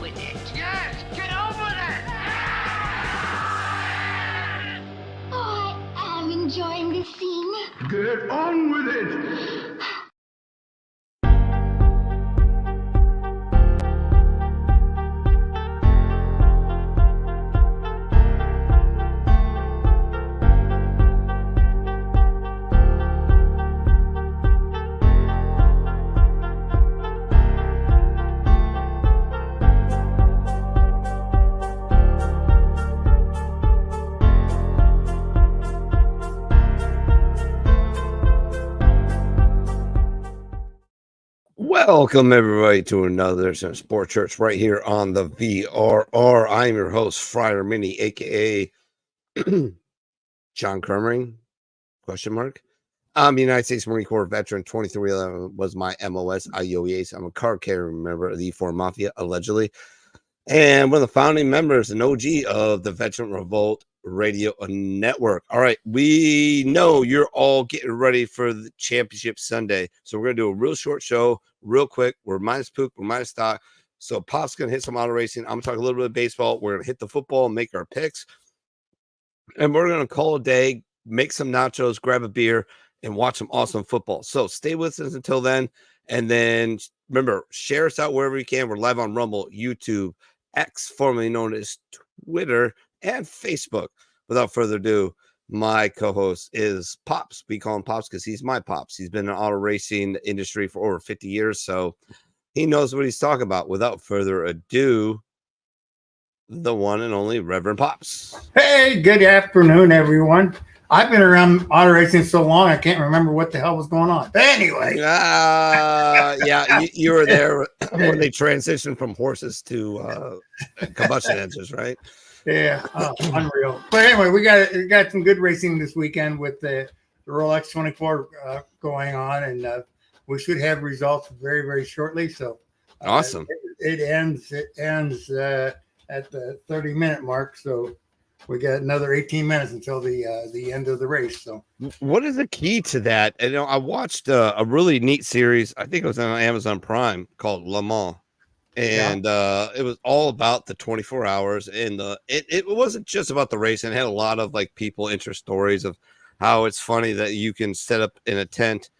with it. Yes, get on with it! Oh, I am enjoying this scene. Get on with it! Welcome, everybody, to another Sports Church right here on the VRR. I'm your host, Friar Mini, a.k.a. John Kermering, question mark. I'm a United States Marine Corps veteran. 2311 was my MOS, IOES. I'm a card carrying member of the E4 Mafia, allegedly, and one of the founding members and OG of the Veteran Revolt Radio Network. All right, we know you're all getting ready for the championship Sunday, so we're going to do a real short show, real quick. We're minus Pook, we're minus Stock, so Pop's going to hit some auto racing. I'm going to talk a little bit of baseball. We're going to hit the football and make our picks, and we're going to call a day, make some nachos, grab a beer, and watch some awesome football. So stay with us until then, and then remember, share us out wherever you can. We're live on Rumble, YouTube, X, formerly known as Twitter, and Facebook. Without further ado, my co-host is Pops. We call him Pops because he's my Pops. He's been in the auto racing industry for over 50 years, so he knows what he's talking about. Without further ado, the one and only Reverend Pops. Hey, good afternoon, everyone. I've been around auto racing so long, I can't remember what the hell was going on. But anyway. Yeah, you were there when they transitioned from horses to combustion engines, right? Yeah, unreal. But anyway, we got some good racing this weekend with the Rolex 24 going on, and we should have results very, very shortly. So awesome. It ends at the 30-minute mark. So we got another 18 minutes until the end of the race. So what is the key to that? And, you know, I watched a really neat series. I think it was on Amazon Prime called Le Mans. And it was all about the 24 hours, and it wasn't just about the race. And it had a lot of like people interest stories of how it's funny that you can set up in a tent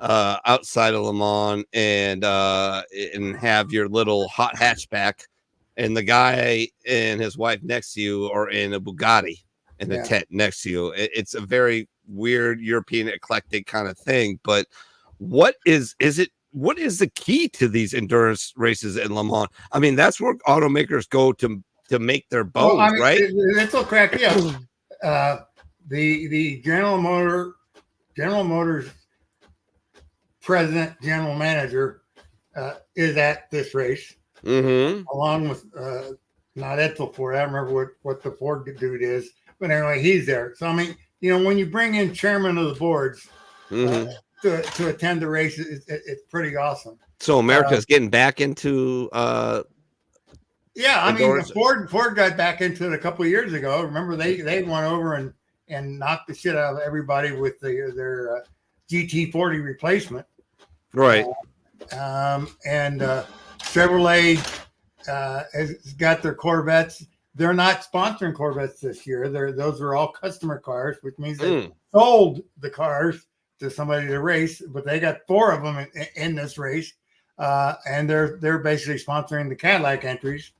outside of Le Mans and have your little hot hatchback, and the guy and his wife next to you are in a Bugatti in the tent next to you. It's a very weird European eclectic kind of thing. But what is it? What is the key to these endurance races in Le Mans? I mean, that's where automakers go to make their bones, right? It's all crack. Yeah. The General Motors president, general manager is at this race, along with not Edsel Ford. I don't remember what the Ford dude is, but anyway, he's there. So I mean, you know, when you bring in chairman of the boards. To attend the race, it's pretty awesome. So America's getting back into yeah, I mean Ford got back into it a couple of years ago. Remember they went over and knocked the shit out of everybody with their GT40 replacement. Right. And Chevrolet has got their Corvettes. They're not sponsoring Corvettes this year. Those are all customer cars, which means they sold the cars to somebody to race, but they got 4 of them in this race, and they're basically sponsoring the Cadillac entries.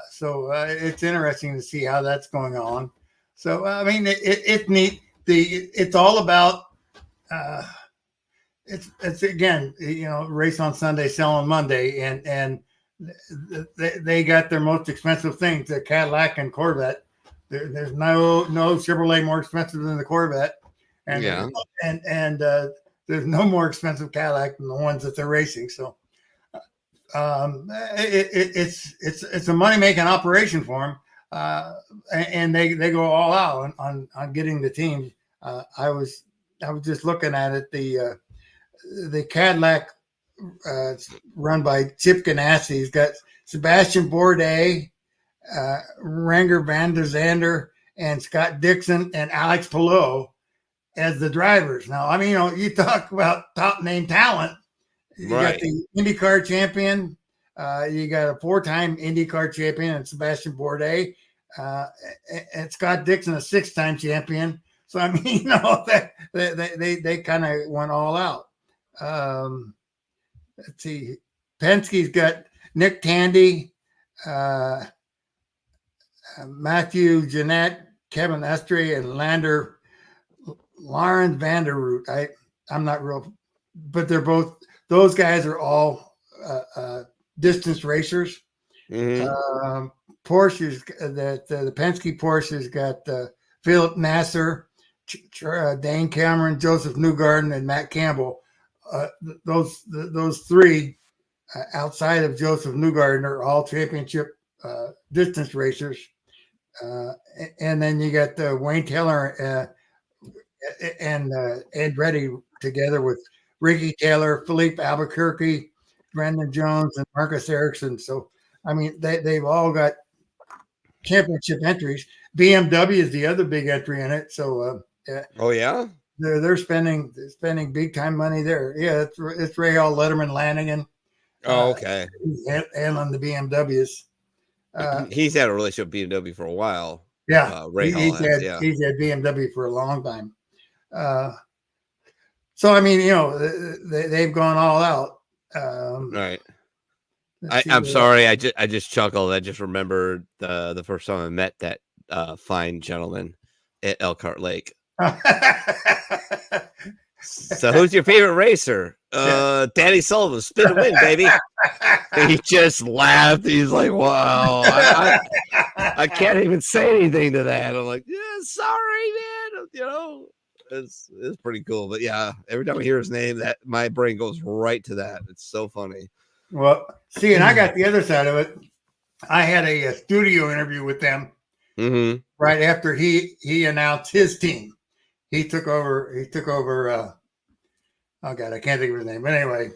So it's interesting to see how that's going on. So I mean, it's neat. It's all about it's again, you know, race on Sunday, sell on Monday, and they got their most expensive things, the Cadillac and Corvette. There's no Chevrolet more expensive than the Corvette. And there's no more expensive Cadillac than the ones that they're racing. So it's a money making operation for them, and they go all out on getting the team. I was just looking at it. The Cadillac run by Chip Ganassi. He's got Sebastian Bourdais, Renger van der Zande, and Scott Dixon and Alex Palou as the drivers. Now, I mean, you know, you talk about top name talent. You got the IndyCar champion, You got a 4-time IndyCar champion and Sebastian Bourdais, and Scott Dixon, a 6-time champion. So I mean, that they kind of went all out. Let's see, Penske's got Nick Tandy, Matthew Jeanette, Kevin Estre, and Lauren Vanderroot. I'm not real, but those guys are all distance racers. Mm-hmm. Porsche's the Penske Porsche's got Philip Nasser, Dane Cameron, Joseph Newgarden, and Matt Campbell. Those three outside of Joseph Newgarden are all championship distance racers. And then you got Wayne Taylor and Andretti together with Ricky Taylor, Philippe Albuquerque, Brandon Jones, and Marcus Ericsson. So, I mean, they've all got championship entries. BMW is the other big entry in it. So, oh yeah, they're spending big time money there. Yeah, it's Ray Hall, Letterman, Lanigan. Oh, okay. Handling the BMWs. He's had a relationship with BMW for a while. Yeah, Ray Hall he's had BMW for a long time. So I mean, they've gone all out. Right. I'm sorry. I just chuckled. I just remembered the first time I met that fine gentleman at Elkhart Lake. So who's your favorite racer? Danny Sullivan, spin and win, baby. He just laughed. He's like, wow. I can't even say anything to that. I'm like, yeah, sorry, man. It's pretty cool. But yeah, every time I hear his name, that my brain goes right to that. It's so funny. Well, see, and I got the other side of it. I had a studio interview with them right after he announced his team. He took over. Oh God, I can't think of his name. But anyway,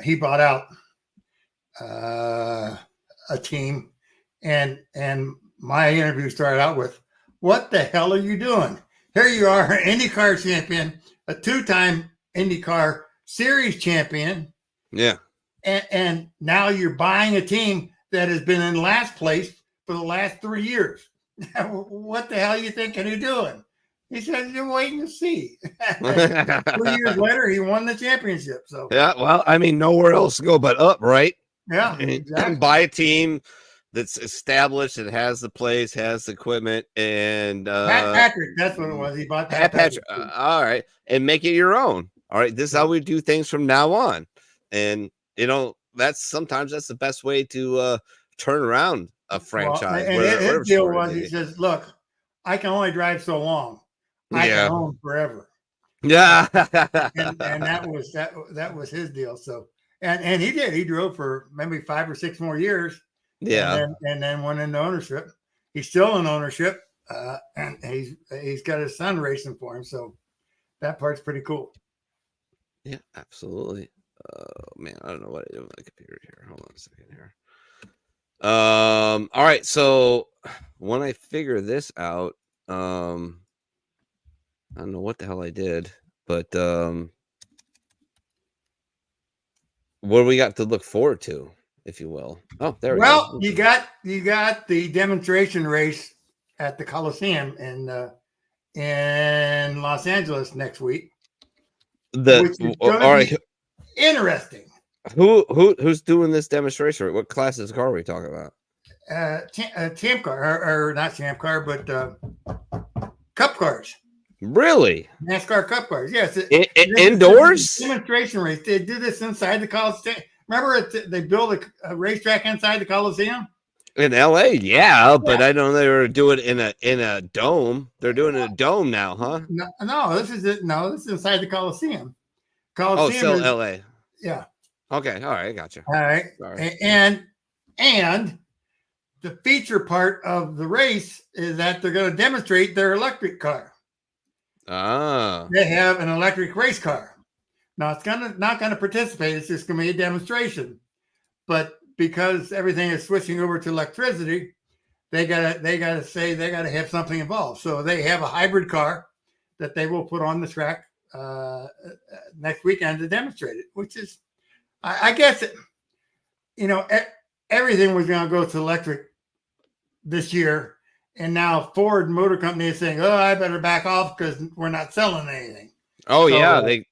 he bought out a team, and my interview started out with, "What the hell are you doing? Here you are, an IndyCar champion, a 2-time IndyCar Series champion. Yeah, and now you're buying a team that has been in last place for the last 3 years. What the hell are you thinking you're doing?" He said, "You're waiting to see." 2 years later, he won the championship. So yeah, well, I mean, nowhere else to go but up, right? Yeah, exactly. Buy a team that's established and has the place, has the equipment, and Pat Patrick, that's what it was. He bought Pat Patrick. All right, and make it your own. All right, this is how we do things from now on, and that's the best way to turn around a franchise. Well, and his deal was, he says, "Look, I can only drive so long. I can own forever." Yeah, and that was his deal. So and he did. He drove for maybe 5 or 6 more years. Yeah, and then went into ownership. He's still in ownership, and he's got his son racing for him. So that part's pretty cool. Yeah, absolutely. Man, I don't know what I did with my computer here. Hold on a second here. All right. So when I figure this out, I don't know what the hell I did, but what do we got to look forward to, if you will? Oh, there we go. Well, you got the demonstration race at the Coliseum in Los Angeles next week. All right. Interesting. Who's doing this demonstration? What classes car are we talking about? Champ car, or not champ car, but cup cars. Really? NASCAR cup cars. Yes. Indoors? Demonstration race. They do this inside the Coliseum. Remember, they built a racetrack inside the Coliseum in LA. Yeah, but I don't know they were doing it in a dome. They're doing it in a dome now, huh? No, this is it. No, this is inside the Coliseum. Still LA. Yeah. Okay. All right. I got you. All right. Sorry. And the feature part of the race is that they're going to demonstrate their electric car. They have an electric race car. Now it's not going to participate. It's just going to be a demonstration. But because everything is switching over to electricity, they got to have something involved. So they have a hybrid car that they will put on the track next weekend to demonstrate it, which is, I guess, everything was going to go to electric this year. And now Ford Motor Company is saying, oh, I better back off because we're not selling anything. Oh, so, they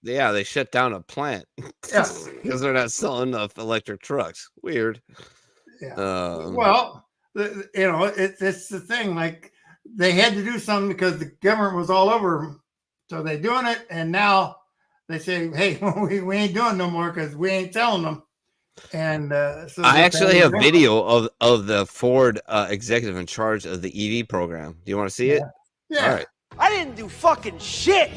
shut down a plant. Yeah. Because they're not selling enough electric trucks. Weird. Yeah. Well, it's the thing. Like, they had to do something because the government was all over them. So they're doing it. And now they say, hey, we ain't doing no more because we ain't selling them. And so I actually have video of the Ford executive in charge of the EV program. Do you want to see it? Yeah. All right. I didn't do fucking shit.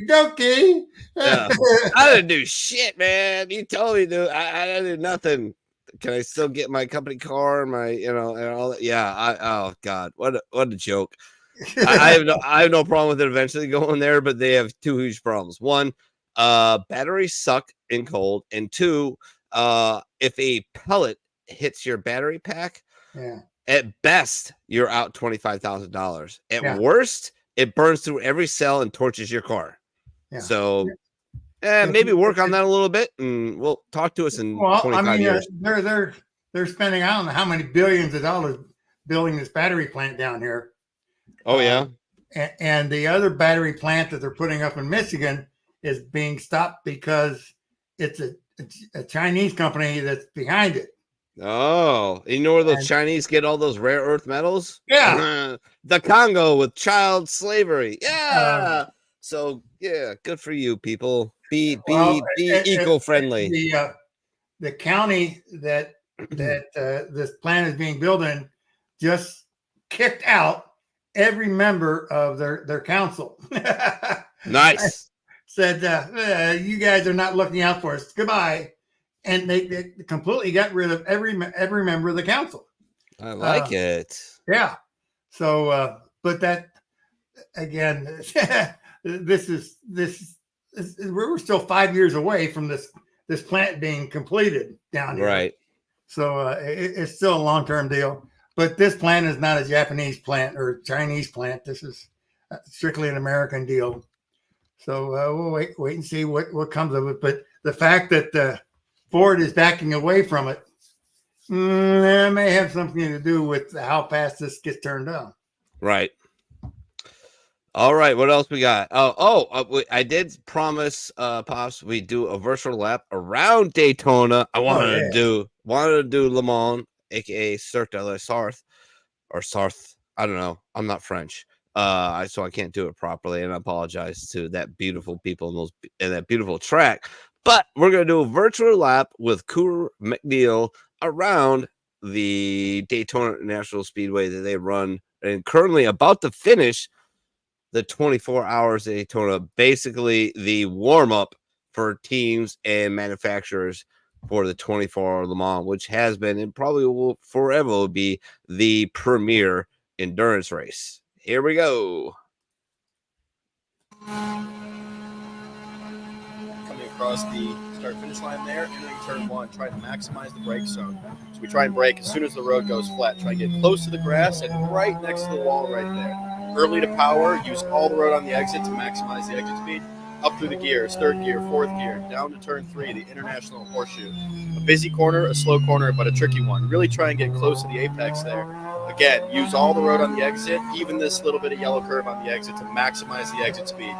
Okay. Yeah. I didn't do shit, man. You told me to. I didn't do nothing. Can I still get my company car and my, and all that? Yeah. Oh God, what a joke. I have no problem with it eventually going there, but they have two huge problems. One, batteries suck in cold, and two, if a pellet hits your battery pack, at best you're out $25,000. At worst, it burns through every cell and torches your car. Yeah. So maybe work on that a little bit, and we'll talk to us in 25 years. They're spending, I don't know how many billions of dollars building this battery plant down here. Oh, yeah. And the other battery plant that they're putting up in Michigan is being stopped because it's a Chinese company that's behind it. Oh, you know where those Chinese get all those rare earth metals? Yeah. The Congo with child slavery. Yeah. So, yeah, good for you, people. Be eco-friendly. The county that this plant is being built in just kicked out every member of their council. Nice. Said, you guys are not looking out for us. Goodbye. And they completely got rid of every member of the council. I like it. Yeah. So, but that again, we're still 5 years away from this plant being completed down here. Right. So it's still a long-term deal. But this plant is not a Japanese plant or Chinese plant. This is strictly an American deal. So we'll wait and see what comes of it. But the fact that Ford is backing away from it, that may have something to do with how fast this gets turned down. Right. All right. What else we got? I did promise, Pops, we do a virtual lap around Daytona. I wanted to do Le Mans, aka Cirque du Sarthe, or Sarthe. I don't know. I'm not French, so I can't do it properly, and I apologize to that beautiful people in that beautiful track. But we're gonna do a virtual lap with Cooper McNeil around the Daytona International Speedway that they run, and currently about to finish the 24 hours of Daytona, basically the warm up for teams and manufacturers for the 24-hour Le Mans, which has been and probably will forever be the premier endurance race. Here we go. Coming across the start-finish line there, entering turn one, trying to maximize the brake zone. So we try and brake as soon as the road goes flat. Try and get close to the grass and right next to the wall right there. Early to power, use all the road on the exit to maximize the exit speed. Up through the gears, third gear, fourth gear, down to turn three, the International Horseshoe. A busy corner, a slow corner, but a tricky one. Really try and get close to the apex there. Again, use all the road on the exit, even this little bit of yellow curve on the exit to maximize the exit speed.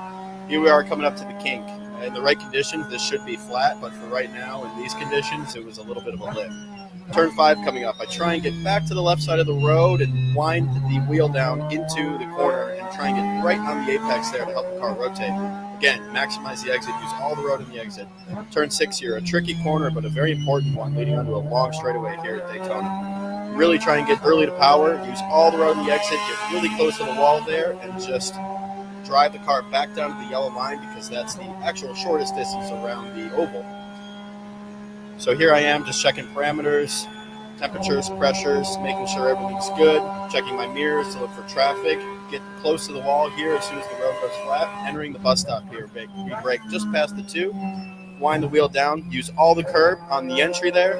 Here we are coming up to the kink. In the right conditions, this should be flat, but for right now, in these conditions, it was a little bit of a lift. Turn 5 coming up. I try and get back to the left side of the road and wind the wheel down into the corner and try and get right on the apex there to help the car rotate. Again, maximize the exit, use all the road in the exit. Turn 6 here, a tricky corner, but a very important one leading onto a long straightaway here at Daytona. Really try and get early to power, use all the road in the exit, get really close to the wall there, and just drive the car back down to the yellow line because that's the actual shortest distance around the oval. So here I am just checking parameters, temperatures, pressures, making sure everything's good, checking my mirrors to look for traffic, get close to the wall here as soon as the road goes flat, entering the bus stop here, we brake just past the 2, wind the wheel down, use all the curb on the entry there,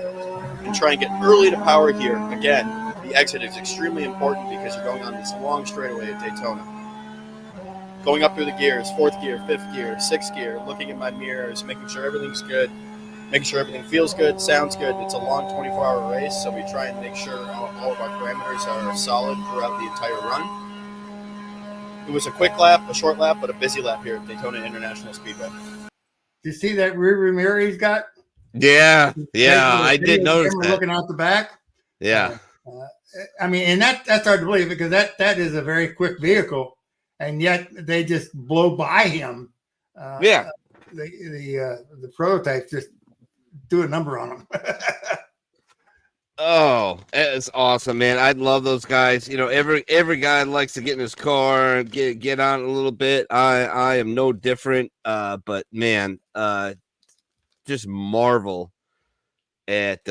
and try and get early to power here. Again, the exit is extremely important because you're going on this long straightaway at Daytona. going up through the gears, 4th gear, 5th gear, 6th gear, looking at my mirrors, making sure everything's good, making sure everything feels good, sounds good. It's a long 24-hour race, so we try and make sure all of our parameters are solid throughout the entire run. It was a quick lap, a short lap, but a busy lap here at Daytona International Speedway. Do you see that rear mirror he's got? Yeah, I did notice that. Looking out the back. Yeah. I mean, and that's hard to believe because that is a very quick vehicle, and yet they just blow by him. The prototypes just do a number on him. Oh, it's awesome, man. I love those guys. You know, every guy likes to get in his car and get on a little bit. I am no different. But man, just marvel at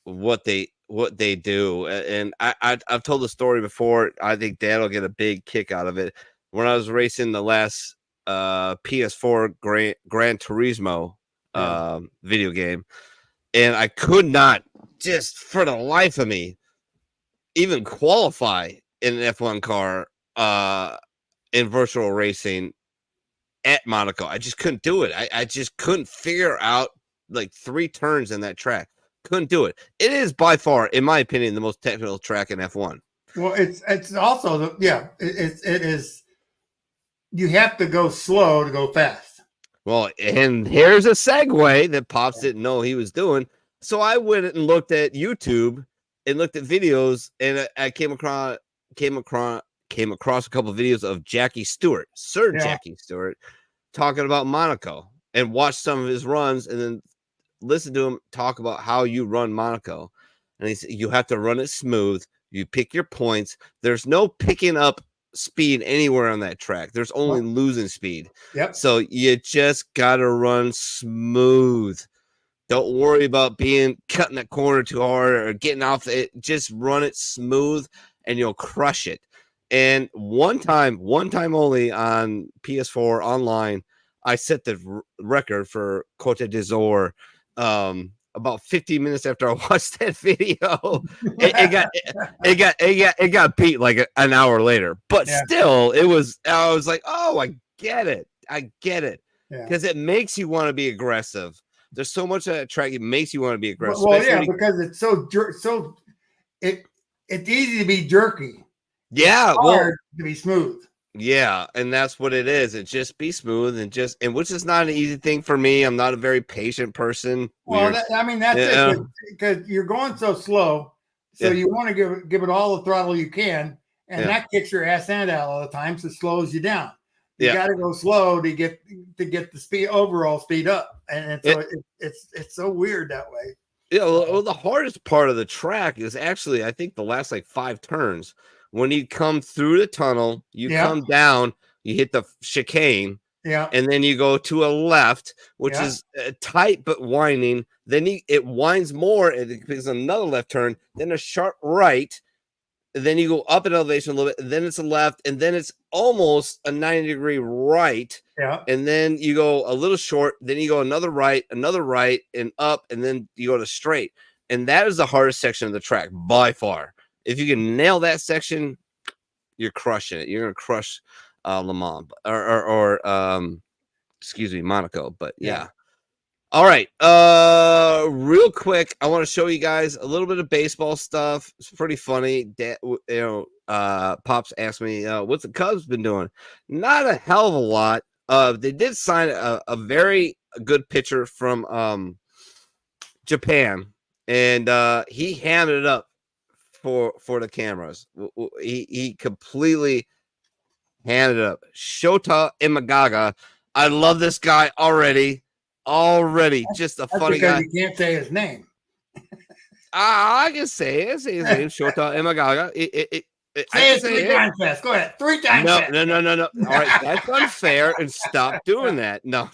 what they do. And I've told the story before. I think Dad will get a big kick out of it. When I was racing the last PS4 Gran Turismo video game, and I could not, just for the life of me, even qualify in an F1 car in virtual racing at Monaco. I just couldn't do it. I just couldn't figure out like 3 turns in that track. Couldn't do it. It is by far, in my opinion, the most technical track in F1. Well, it's also it is. You have to go slow to go fast. Well, and here's a segue that Pops didn't know he was doing. So I went and looked at YouTube and looked at videos, and I came across a couple of videos of Jackie Stewart, Jackie Stewart, talking about Monaco, and watched some of his runs, and then listen to him talk about how you run Monaco. And he said you have to run it smooth. You pick your points. There's no picking up speed anywhere on that track. There's only losing speed. Yep. So you just gotta run smooth. Don't worry about cutting that corner too hard or getting off it. Just run it smooth and you'll crush it. And one time only on PS4 online, I set the record for Côte d'Azur. About 15 minutes after I watched that video, it got beat like an hour later. But still, I was like, oh, I get it, because it makes you want to be aggressive. There's so much of that track, it makes you want to be aggressive. Well, because it's it's easy to be jerky. Yeah, it's hard to be smooth. Yeah, and that's what it is. It just be smooth and which is not an easy thing for me. I'm not a very patient person. Well, that's it, because you're going so slow, so you want to give it all the throttle you can, and that kicks your ass end out all the time, so it slows you down. You got to go slow to get the overall speed up, and so it's so weird that way. Yeah, well, the hardest part of the track is actually, I think, the last like 5 turns. When you come through the tunnel, you come down, you hit the chicane, and then you go to a left, which is tight but winding. Then it winds more, and it becomes another left turn, then a sharp right, and then you go up in elevation a little bit, and then it's a left, and then it's almost a 90-degree right, and then you go a little short, then you go another right, and up, and then you go to straight. And that is the hardest section of the track by far. If you can nail that section, you're crushing it. You're going to crush Le Mans or Monaco. But yeah. All right. Real quick, I want to show you guys a little bit of baseball stuff. It's pretty funny. Pops asked me, what's the Cubs been doing? Not a hell of a lot. They did sign a very good pitcher from Japan, and he hammed it up for the cameras. He completely handed it up. Shota Imagaga. I love this guy already. Just a funny guy. You can't say his name. I can say it. Say his name. Shota Imagaga. Say it 3 times fast. Go ahead. 3 times fast. No. All right, that's unfair, and stop doing that. No.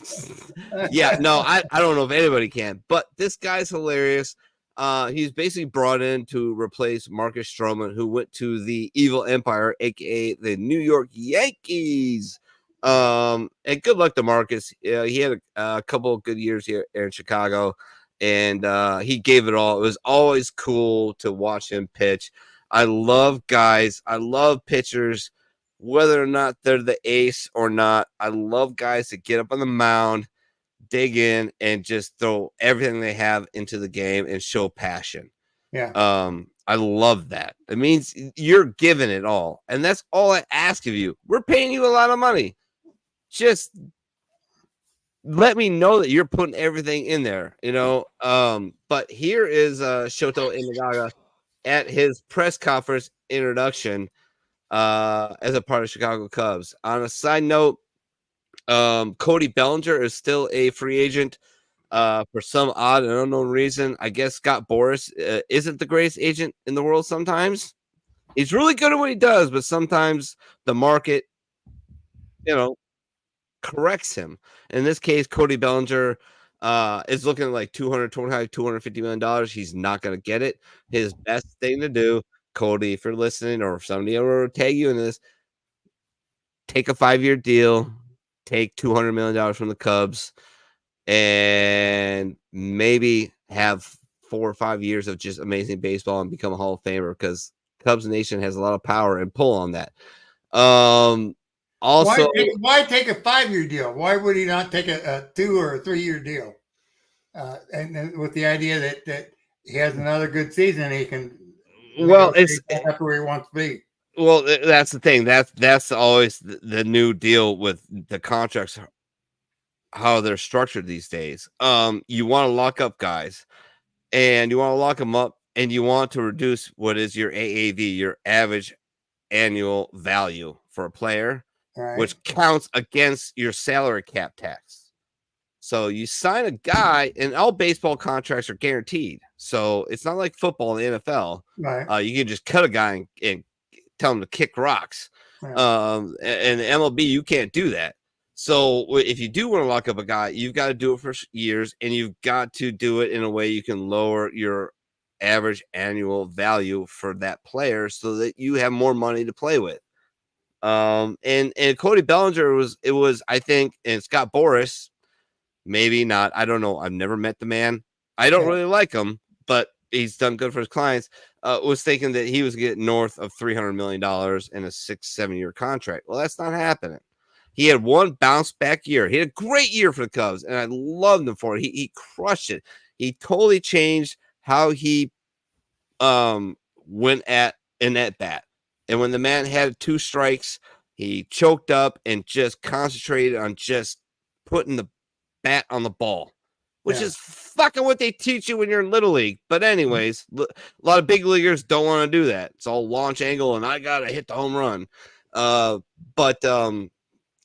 I don't know if anybody can, but this guy's hilarious. He's basically brought in to replace Marcus Stroman, who went to the Evil Empire, aka the New York Yankees. And good luck to Marcus. He had a couple of good years here in Chicago, and he gave it all. It was always cool to watch him pitch. I love guys. I love pitchers whether or not they're the ace or not. I love guys that get up on the mound, dig in, and just throw everything they have into the game and show passion. Yeah. I love that. It means you're giving it all. And that's all I ask of you. We're paying you a lot of money. Just let me know that you're putting everything in there, you know. But here is Shoto Imagaga at his press conference introduction as a part of Chicago Cubs. On a side note, Cody Bellinger is still a free agent for some odd and unknown reason. I guess Scott Boras isn't the greatest agent in the world sometimes. He's really good at what he does, but sometimes the market, you know, corrects him. In this case, Cody Bellinger is looking at like $250 million. He's not going to get it. His best thing to do, Cody, if you're listening, or if somebody will tag you in this, take a 5-year deal, take $200 million from the Cubs, and maybe have 4 or 5 years of just amazing baseball and become a Hall of Famer, because Cubs Nation has a lot of power and pull on that. Also, why take a 5-year deal? Why would he not take a 2 or a 3-year deal? And with the idea that he has another good season, he can. Well, it's that's where he wants to be. Well, that's the thing. That's always the new deal with the contracts, how they're structured these days. You want to lock up guys, and you want to lock them up, and you want to reduce what is your AAV, your average annual value for a player, right, which counts against your salary cap tax. So you sign a guy, and all baseball contracts are guaranteed. So it's not like football in the NFL. Right. You can just cut a guy and tell him to kick rocks. Yeah. And the MLB, you can't do that. So if you do want to lock up a guy, you've got to do it for years, and you've got to do it in a way you can lower your average annual value for that player so that you have more money to play with. And Cody Bellinger was, I think, and Scott Boras, maybe not, I don't know, I've never met the man. I don't really like him, but he's done good for his clients. Was thinking that he was getting north of $300 million in a 6-7 year contract. Well, that's not happening. He had one bounce back year. He had a great year for the Cubs, and I loved him for it. He crushed it. He totally changed how he went at bat. And when the man had 2 strikes, he choked up and just concentrated on just putting the bat on the ball, which is fucking what they teach you when you're in Little League. But anyways, a lot of big leaguers don't want to do that. It's all launch angle, and I got to hit the home run.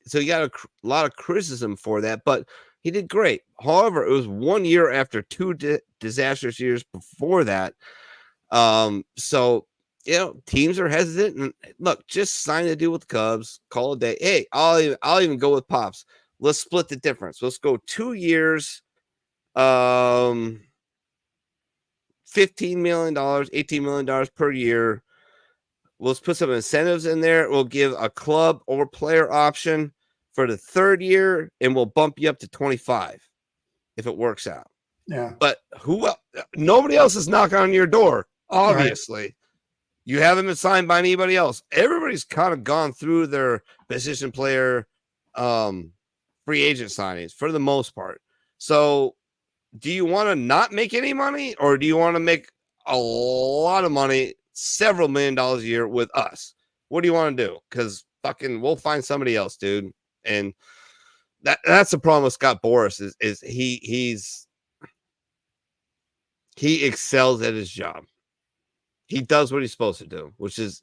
So he got a lot of criticism for that, but he did great. However, it was 1 year after 2 disastrous years before that. So, you know, teams are hesitant. And look, just sign a deal with the Cubs, call it a day. Hey, I'll even go with Pops. Let's split the difference. Let's go 2 years, $15 million, $18 million per year. Let's put some incentives in there. We'll give a club or player option for the 3rd year, and we'll bump you up to 25 if it works out. Yeah. But nobody else is knocking on your door, obviously. Right. You haven't been signed by anybody else. Everybody's kind of gone through their position player free agent signings for the most part. So do you want to not make any money, or do you want to make a lot of money, several $1 million a year with us? What do you want to do? Because fucking we'll find somebody else, dude. And that's the problem with Scott Boras is he excels at his job. He does what he's supposed to do, which is,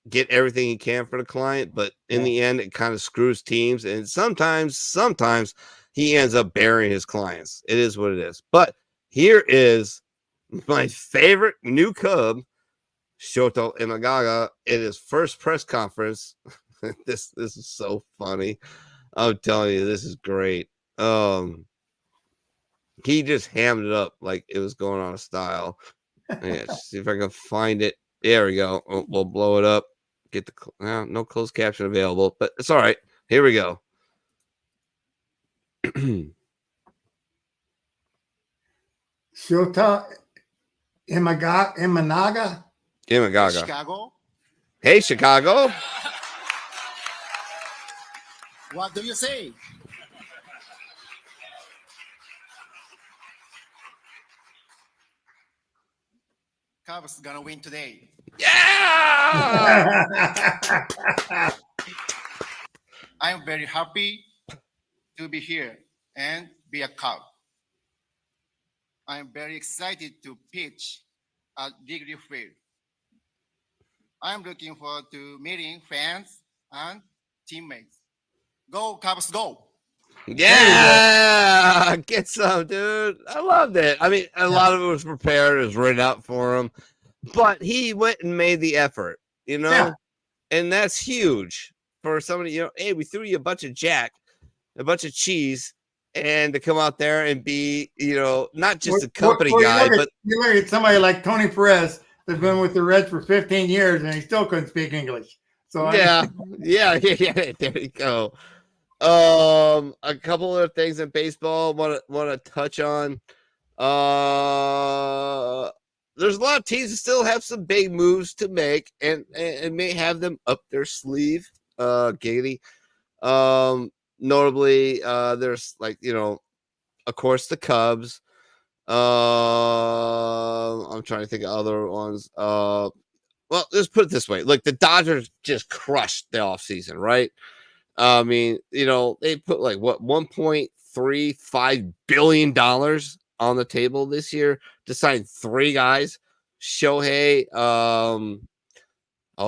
get everything he can for the client. But in the end, it kind of screws teams. And sometimes he ends up burying his clients. It is what it is. But here is my favorite new Cub, Shoto Imagaga, in his first press conference. This is so funny. I'm telling you, this is great. He just hammed it up like it was going on a style. See if I can find it. There we go. We'll blow it up. Get the no closed caption available, but it's all right. Here we go. Shota Imagaga. Chicago. Hey, Chicago. What do you say? Cubs gonna win today. Yeah. I'm very happy to be here and be a Cub. I'm very excited to pitch at Degree Field. I'm looking forward to meeting fans and teammates. Go Cubs, go! Yeah, get some, dude. I loved it. I mean, a lot of it was prepared, it was written out for him, but he went and made the effort, you know, Yeah. and that's huge for somebody. You know, hey, we threw you a bunch of jack, a bunch of cheese, and to come out there and be, you know, not just a company guy, but you look at somebody like Tony Perez that's been with the Reds for 15 years and he still couldn't speak English. So yeah. There you go. A couple other things in baseball want to touch on. There's a lot of teams that still have some big moves to make and may have them up their sleeve. Gaily. Notably, there's like, you know, of course the Cubs. I'm trying to think of other ones. Well, let's put it this way. Look, the Dodgers just crushed the offseason, right? I mean, you know, they put like what $1.35 billion on the table this year to sign 3 guys. Shohei, oh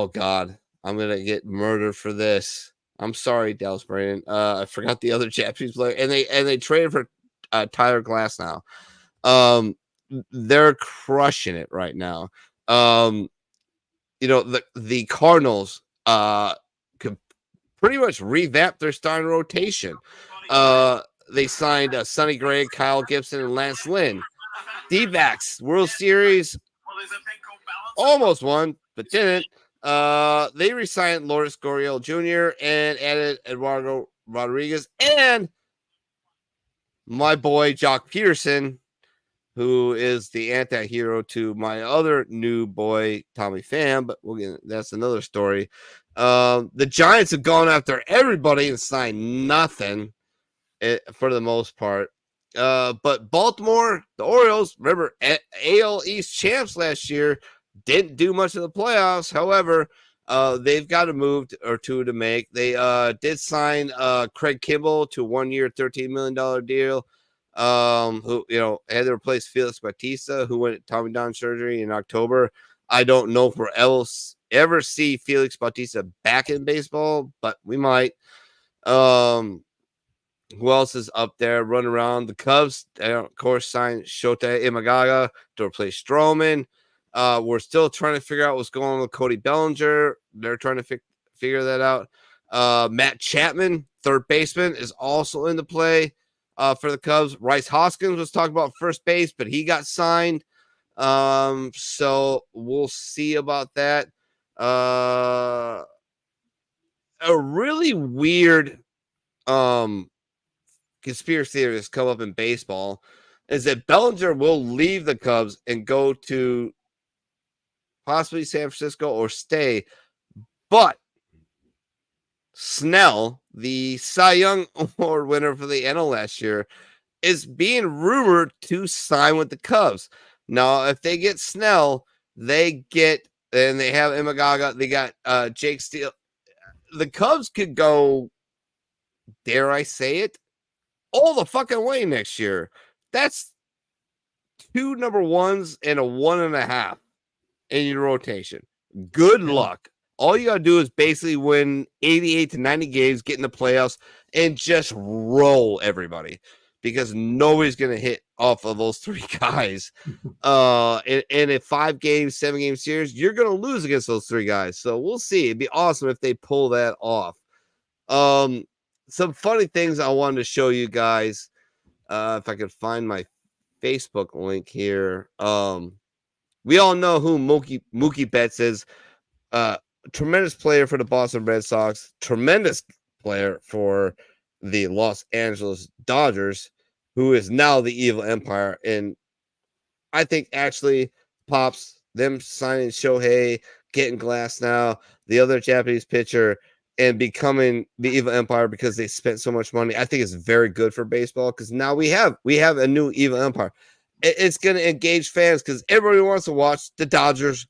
God, I'm gonna get murdered for this. I'm sorry, Dallas Brandon. I forgot the other Japanese player, and they traded for Tyler Glass now. They're crushing it right now. You know, the Cardinals could pretty much revamp their starting rotation. They signed Sonny Gray, Kyle Gibson, and Lance Lynn. D-backs, World Series, almost won, but didn't. They re-signed Lourdes Gurriel Jr. and added Eduardo Rodriguez and my boy Jock Peterson, who is the anti-hero to my other new boy, Tommy Pham, but that's another story. The Giants have gone after everybody and signed nothing for the most part. But Baltimore, the Orioles, remember, AL East champs last year, didn't do much of the playoffs. However, they've got a move or two to make. They did sign Craig Kimbrell to a 1-year, $13 million deal. Who, you know, had to replace Felix Bautista, who went Tommy John surgery in October. I don't know if we'll ever see Felix Bautista back in baseball, but we might. Who else is up there running around? The Cubs, of course, signed Shota Imagaga to replace Stroman. We're still trying to figure out what's going on with Cody Bellinger. They're trying to figure that out. Matt Chapman, third baseman, is also in the play. For the Cubs. Rice Hoskins was talking about first base, but he got signed. So we'll see about that. A really weird conspiracy theory that's come up in baseball is that Bellinger will leave the Cubs and go to possibly San Francisco or stay, but Snell, the Cy Young Award winner for the NL last year, is being rumored to sign with the Cubs. Now, if they get Snell, they have Imagaga, they got Jake Steele. The Cubs could go, dare I say it, all the fucking way next year. That's 2 number ones and a 1.5 in your rotation. Good luck. All you got to do is basically win 88 to 90 games, get in the playoffs, and just roll everybody because nobody's going to hit off of those 3 guys. In a 5-game, 7-game series, you're going to lose against those 3 guys. So we'll see. It'd be awesome if they pull that off. Some funny things I wanted to show you guys. If I could find my Facebook link here. We all know who Mookie Betts is. Tremendous player for the Boston Red Sox, tremendous player for the Los Angeles Dodgers, who is now the evil empire. And I think actually pops them signing Shohei, getting Glass now, the other Japanese pitcher. and becoming the evil empire because they spent so much money, I think it's very good for baseball because now we have a new evil empire. It's going to engage fans because everybody wants to watch the Dodgers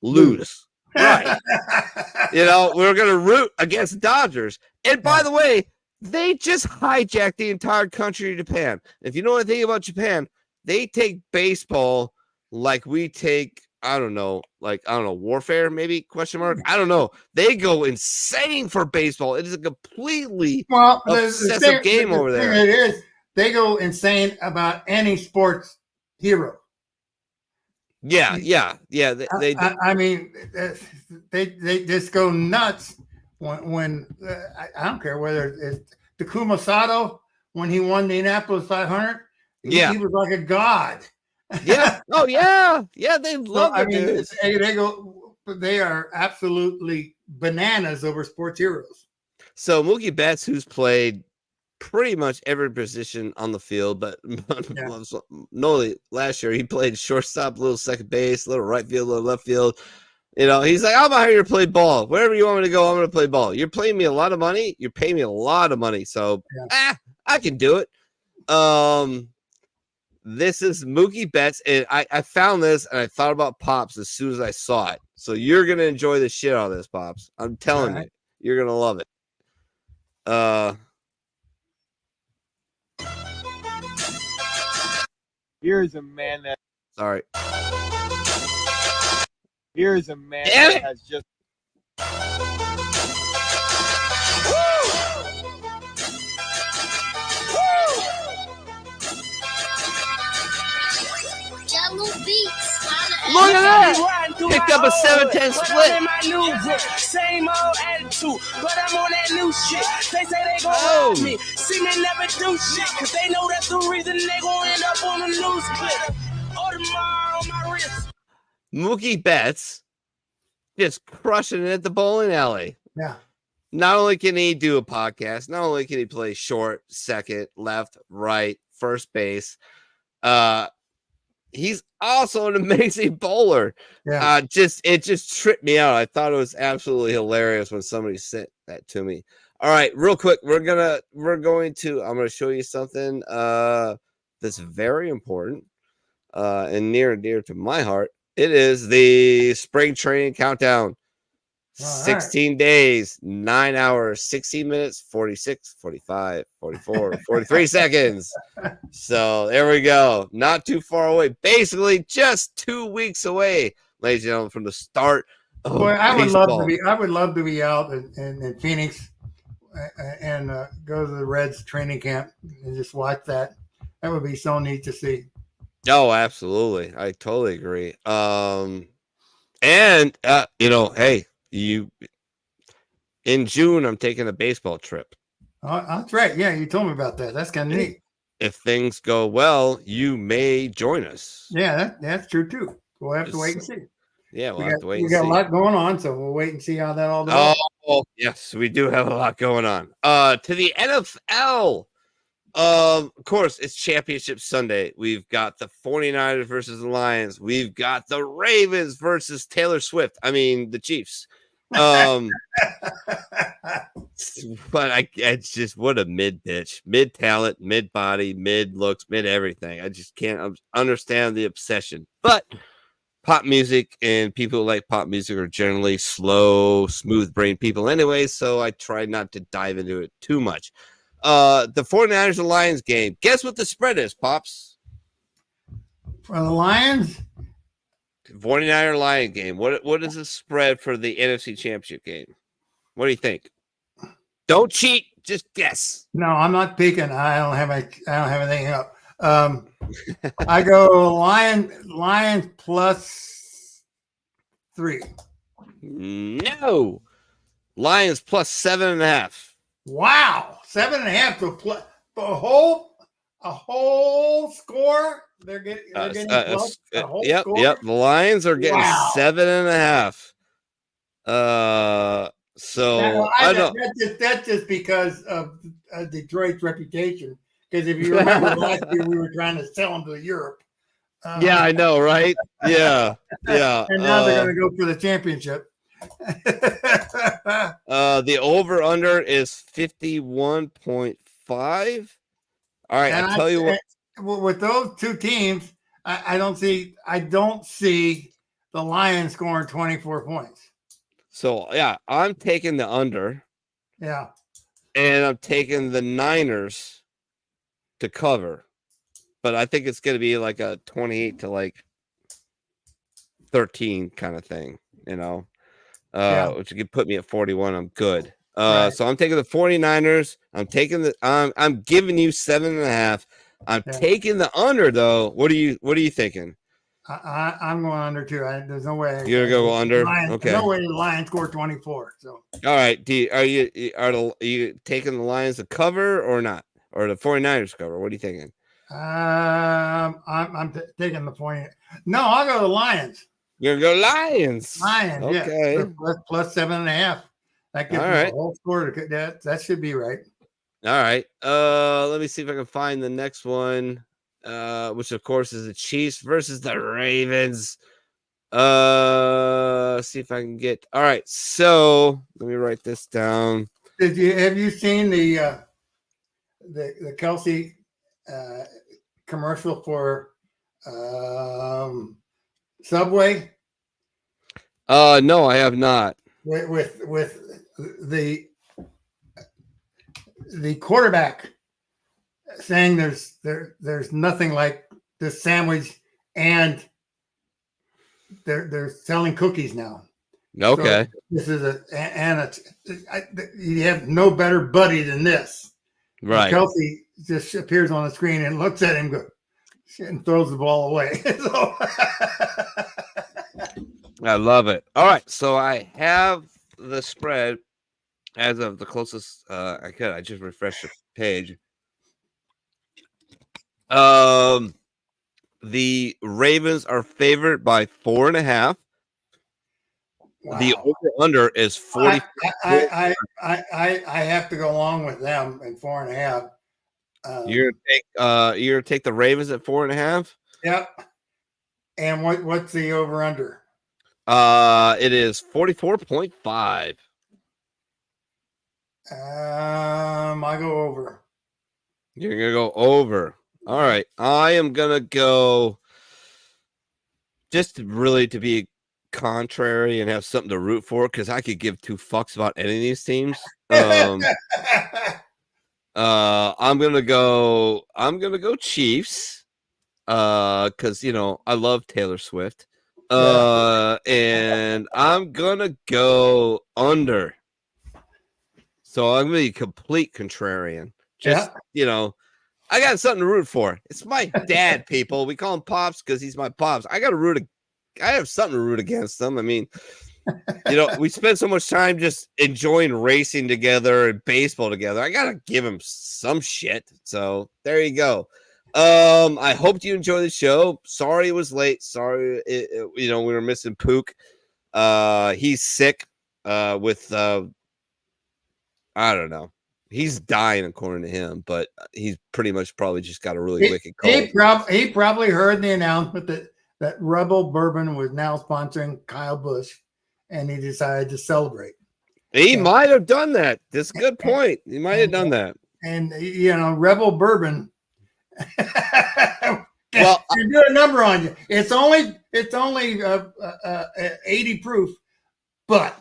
lose. Right. We're going to root against the Dodgers. And by the way, they just hijacked the entire country of Japan. If you know anything about Japan, they take baseball like we take, warfare, maybe, question mark. I don't know. They go insane for baseball. It is a completely obsessive game over there. It is. They go insane about any sports hero. Yeah. They just go nuts when I don't care whether it's Takuma Sato when he won the Indianapolis 500. He was like a god. Yeah. Oh yeah. Yeah. They love it. They are absolutely bananas over sports heroes. So Mookie Betts, who's played pretty much every position on the field, but last year he played shortstop, little second base, little right field, little left field. He's like, I'm out here to play ball. Wherever you want me to go, I'm going to play ball. You're paying me a lot of money. You're paying me a lot of money. So I can do it. This is Mookie Betts, and I found this, and I thought about Pops as soon as I saw it. So you're going to enjoy the shit out of this, Pops. I'm telling you. You're going to love it. Here's a man that... Sorry. Here's a man that has just... Look at that! Picked up a 7-10 split. Same old attitude, but I'm on that new shit. They say they gon' rob me, see me never do shit, cause they know that's the reason they gon' end up on the news clip. Audemars on my wrist. Mookie Betts just crushing it at the bowling alley. Yeah. Not only can he do a podcast, not only can he play short, second, left, right, first base, he's also an amazing bowler. Yeah. It just tripped me out. I thought it was absolutely hilarious when somebody sent that to me. All right, real quick, I'm going to show you something that's very important and near and dear to my heart. It is the spring training countdown. 16 days, 9 hours, 16 minutes, 46, 45, 44, 43 seconds. So there we go. Not too far away. Basically just 2 weeks away, ladies and gentlemen, from the start of baseball. I would love to be out in Phoenix and go to the Reds training camp and just watch that. That would be so neat to see. Oh, absolutely. I totally agree. Hey, in June, I'm taking a baseball trip. Oh, that's right. Yeah, you told me about that. That's kind of neat. If things go well, you may join us. Yeah, that's true too. We'll have to wait and see. Yeah, we'll have to wait and see. We got a lot going on, so we'll wait and see how that all goes. Oh, yes, we do have a lot going on. To the NFL. Of course, it's Championship Sunday. We've got the 49ers versus the Lions. We've got the Ravens versus Taylor Swift. I mean, the Chiefs. But it's just what a mid bitch, mid talent, mid body, mid looks, mid everything. I just can't understand the obsession. But pop music and people who like pop music are generally slow, smooth brain people anyway. So I try not to dive into it too much. The 49ers and Lions game. Guess what the spread is, Pops? For the Lions? 49er Lion game. What is the spread for the NFC Championship game? What do you think? Don't cheat. Just guess. No, I'm not peeking. I don't have anything up. I go Lions plus 3. No. Lions plus 7.5. Wow. 7.5 to play a whole score. They're getting close. Yep. The Lions are getting 7.5. So I don't. That's just because of Detroit's reputation. Because if you remember last year, we were trying to sell them to Europe. Yeah, I know, right? Yeah. And now they're going to go for the championship. The over under is 51.5. All right, And I tell you what. With those two teams, I don't see the Lions scoring 24 points. So yeah, I'm taking the under. Yeah. And I'm taking the Niners to cover. But I think it's going to be like a 28 to like 13 kind of thing, which could put me at 41. I'm good. Right. So I'm taking the 49ers. I'm giving you 7.5. I'm taking the under though. What are you thinking? I'm going under too. There's no way. You're gonna go under. Okay. No way the Lions score 24. So. All right. Are you taking the Lions to cover or not, or the 49ers cover? What are you thinking? I'm taking the point. No, I'll go the Lions. You're gonna go Lions. Lions. Okay. Yeah. Plus 7.5. That gives us a whole score. That should be right. All right. Let me see if I can find the next one. Which of course is the Chiefs versus the Ravens. See if I can get. All right, so let me write this down. Have you seen the Kelsey commercial for Subway? No, I have not. With the quarterback saying there's nothing like this sandwich, and they're selling cookies now. Okay. So this is you have no better buddy than this. Right. And Kelsey just appears on the screen and looks at him and throws the ball away. I love it. All right, so I have the spread as of the closest I could. I just refreshed the page. The Ravens are favored by 4.5. Wow. The over under is 40. I have to go along with them in 4.5. You're gonna take the Ravens at 4.5. Yep. And what's the over under? It is 44.5. I go over. You're gonna go over. All right, I am gonna go just to be contrary and have something to root for, because I could give two fucks about any of these teams. I'm gonna go Chiefs, because I love Taylor Swift, and I'm gonna go under. So I'm gonna be complete contrarian. I got something to root for. It's my dad, people. We call him Pops because he's my Pops. I have something to root against them. I mean, we spend so much time just enjoying racing together and baseball together. I got to give him some shit. So there you go. I hope you enjoy the show. Sorry it was late. Sorry, we were missing Pook. He's sick with, I don't know. He's dying according to him, but he's pretty much probably just got a really wicked cold. He probably heard the announcement that Rebel Bourbon was now sponsoring Kyle Busch, and he decided to celebrate. He might have done that. That's a good point. He might have done that. And Rebel Bourbon. Well, you do a number on you. It's only 80 proof, but.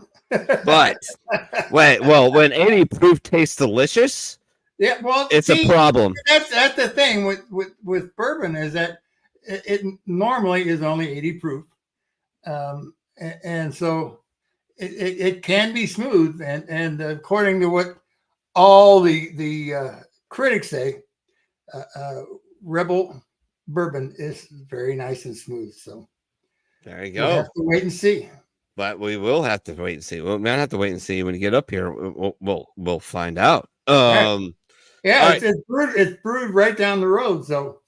When 80 proof tastes delicious, it's a problem. That's the thing with bourbon, is that it normally is only 80 proof, and so it can be smooth, and according to what all the critics say, Rebel Bourbon is very nice and smooth. So there you go. We'll have to wait and see. But we will have to wait and see. We'll not have to wait and see when you get up here. We'll find out. It's brewed right down the road, so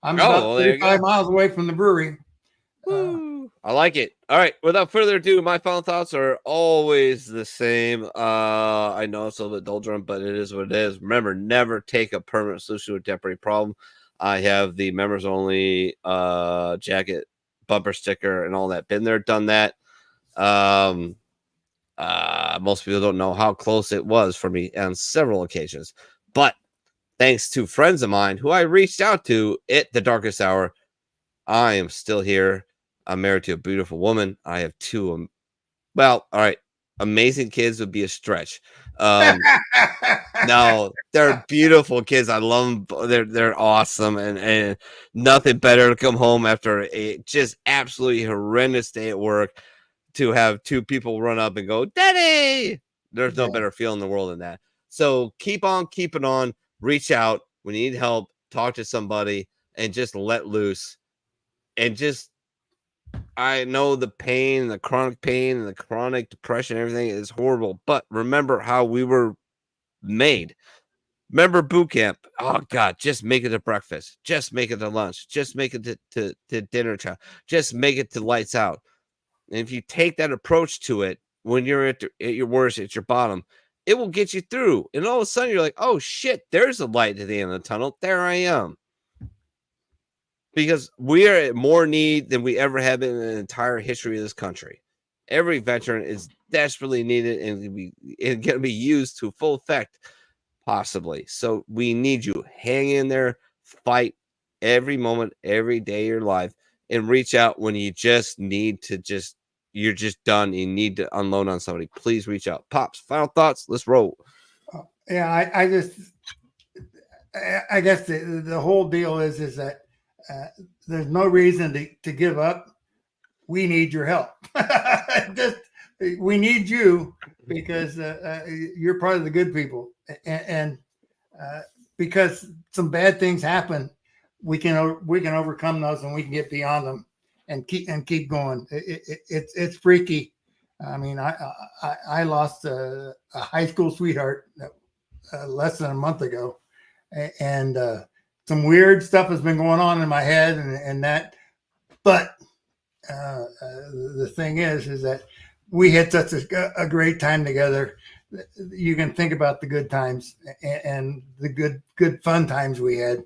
I'm about 35 miles away from the brewery. I like it. All right. Without further ado, my final thoughts are always the same. I know it's a little bit doldrum, but it is what it is. Remember, never take a permanent solution to a temporary problem. I have the members only jacket, bumper sticker, and all that. Been there, done that. Most people don't know how close it was for me on several occasions. But thanks to friends of mine who I reached out to at the darkest hour, I am still here. I'm married to a beautiful woman. I have two, all right, amazing kids would be a stretch. No, they're beautiful kids. I love them. They're awesome, and nothing better to come home after a just absolutely horrendous day at work to have two people run up and go, "Daddy!" There's no better feeling in the world than that. So keep on keeping on. Reach out when you need help. Talk to somebody and just let loose. And just, I know the pain, the chronic pain, and the chronic depression, everything is horrible. But remember how we were made. Remember boot camp. Oh God, just make it to breakfast. Just make it to lunch. Just make it to dinner time. Just make it to lights out. And if you take that approach to it, when you're at your worst, at your bottom, it will get you through. And all of a sudden you're like, oh shit, there's a light at the end of the tunnel. There I am. Because we are at more need than we ever have been in the entire history of this country. Every veteran is desperately needed and going to be used to full effect, possibly. So we need you. Hang in there, fight every moment, every day of your life, and reach out when you just need to you're just done. You need to unload on somebody. Please reach out. Pops, final thoughts. Let's roll. Yeah, I guess the whole deal is that there's no reason to give up. We need your help. We need you because you're part of the good people, and because some bad things happen, we can overcome those and we can get beyond them and keep going. It's freaky. I mean, I lost a high school sweetheart less than a month ago, and some weird stuff has been going on in my head and that. But the thing is that we had such a great time together. You can think about the good times and the good fun times we had,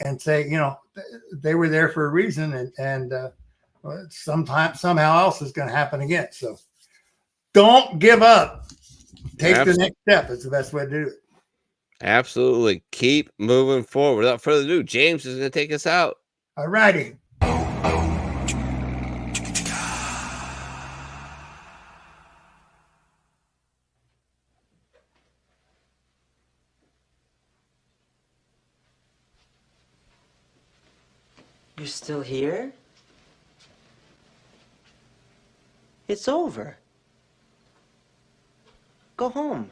and say, they were there for a reason, and somehow else is going to happen again. So don't give up. Take the next step. It's the best way to do it. Absolutely. Keep moving forward. Without further ado, James is going to take us out. All righty. You're still here? It's over. Go home.